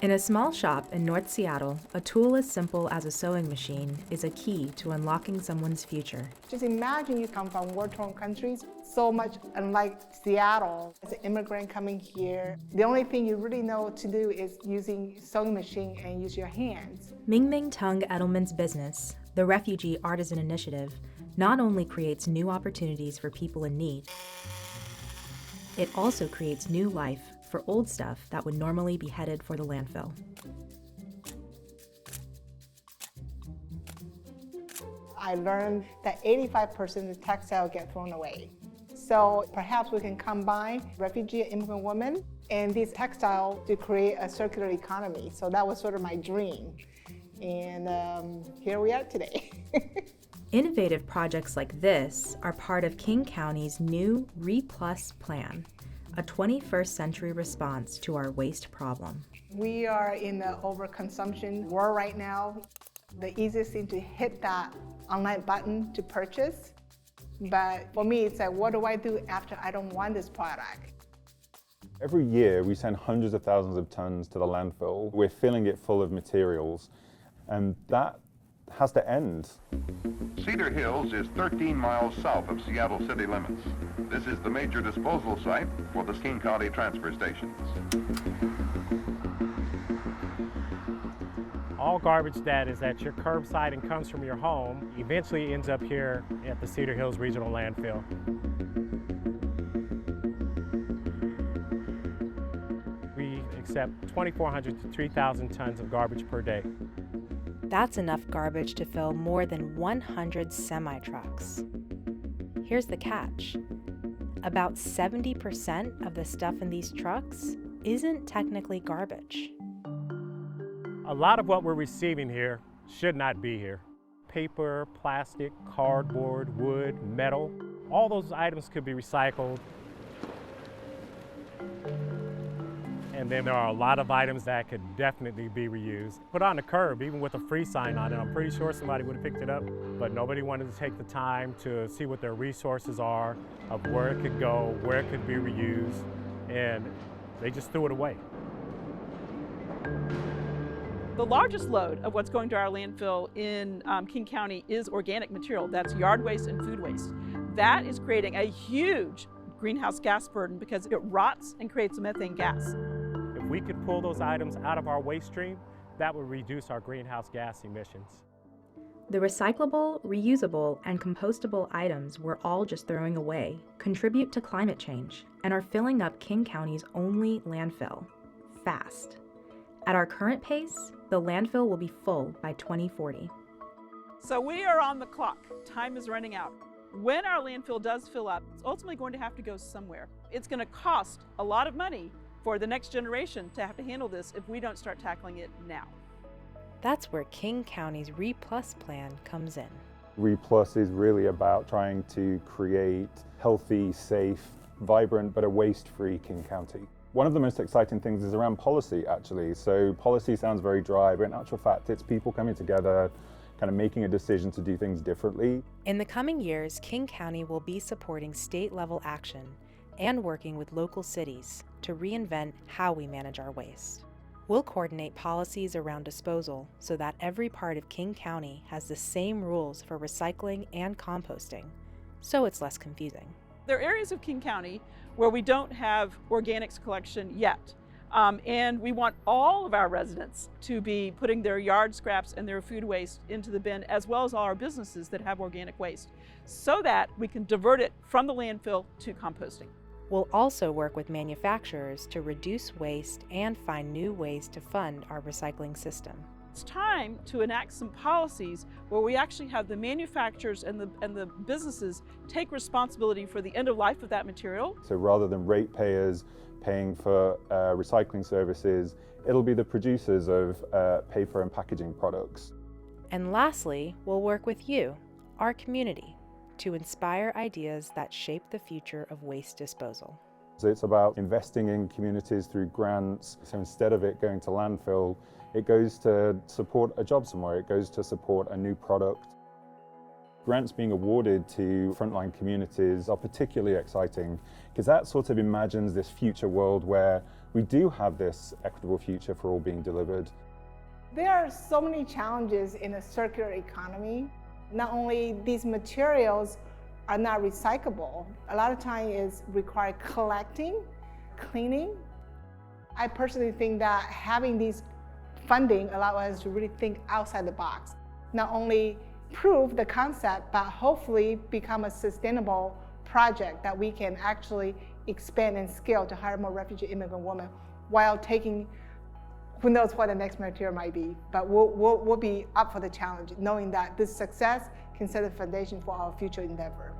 In a small shop in North Seattle, a tool as simple as a sewing machine is a key to unlocking someone's future. Just imagine you come from war-torn countries, so much unlike Seattle. As an immigrant coming here, the only thing you really know to do is using sewing machine and use your hands. Ming Tung Edelman's business, the Refugee Artisan Initiative, not only creates new opportunities for people in need, it also creates new life for old stuff that would normally be headed for the landfill. I learned that 85% of textiles get thrown away. So perhaps we can combine refugee and immigrant women and these textiles to create a circular economy. So that was sort of my dream. And here we are today. Innovative projects like this are part of King County's new RePlus plan, a 21st century response to our waste problem. We are in the overconsumption world right now. The easiest thing to hit that online button to purchase. But for me, it's like, what do I do after I don't want this product? Every year, we send hundreds of thousands of tons to the landfill. We're filling it full of materials, and that has to end. Cedar Hills is 13 miles south of Seattle city limits. This is the major disposal site for the King County transfer stations. All garbage that is at your curbside and comes from your home eventually ends up here at the Cedar Hills Regional Landfill. We accept 2,400 to 3,000 tons of garbage per day. That's enough garbage to fill more than 100 semi-trucks. Here's the catch. About 70% of the stuff in these trucks isn't technically garbage. A lot of what we're receiving here should not be here. Paper, plastic, cardboard, wood, metal, all those items could be recycled. And then there are a lot of items that could definitely be reused. Put on the curb, even with a free sign on it, I'm pretty sure somebody would have picked it up, but nobody wanted to take the time to see what their resources are, of where it could go, where it could be reused, and they just threw it away. The largest load of what's going to our landfill in King County is organic material. That's yard waste and food waste. That is creating a huge greenhouse gas burden because it rots and creates methane gas. If we could pull those items out of our waste stream, that would reduce our greenhouse gas emissions. The recyclable, reusable, and compostable items we're all just throwing away contribute to climate change and are filling up King County's only landfill, fast. At our current pace, the landfill will be full by 2040. So we are on the clock. Time is running out. When our landfill does fill up, it's ultimately going to have to go somewhere. It's going to cost a lot of money for the next generation to have to handle this if we don't start tackling it now. That's where King County's RePlus plan comes in. RePlus is really about trying to create healthy, safe, vibrant, but a waste-free King County. One of the most exciting things is around policy, actually. So policy sounds very dry, but in actual fact, it's people coming together, kind of making a decision to do things differently. In the coming years, King County will be supporting state-level action and working with local cities to reinvent how we manage our waste. We'll coordinate policies around disposal so that every part of King County has the same rules for recycling and composting, so it's less confusing. There are areas of King County where we don't have organics collection yet. And we want all of our residents to be putting their yard scraps and their food waste into the bin, as well as all our businesses that have organic waste, so that we can divert it from the landfill to composting. We'll also work with manufacturers to reduce waste and find new ways to fund our recycling system. It's time to enact some policies where we actually have the manufacturers and the businesses take responsibility for the end of life of that material. So rather than ratepayers paying for recycling services, it'll be the producers of paper and packaging products. And lastly, we'll work with you, our community, to inspire ideas that shape the future of waste disposal. So it's about investing in communities through grants. So instead of it going to landfill, it goes to support a job somewhere. It goes to support a new product. Grants being awarded to frontline communities are particularly exciting because that sort of imagines this future world where we do have this equitable future for all being delivered. There are so many challenges in a circular economy. Not only these materials are not recyclable, a lot of time is require collecting, cleaning. I personally think that having these funding allow us to really think outside the box. Not only prove the concept, but hopefully become a sustainable project that we can actually expand and scale to hire more refugee immigrant women while taking, who knows what the next material might be, but we'll be up for the challenge, knowing that this success can set a foundation for our future endeavor.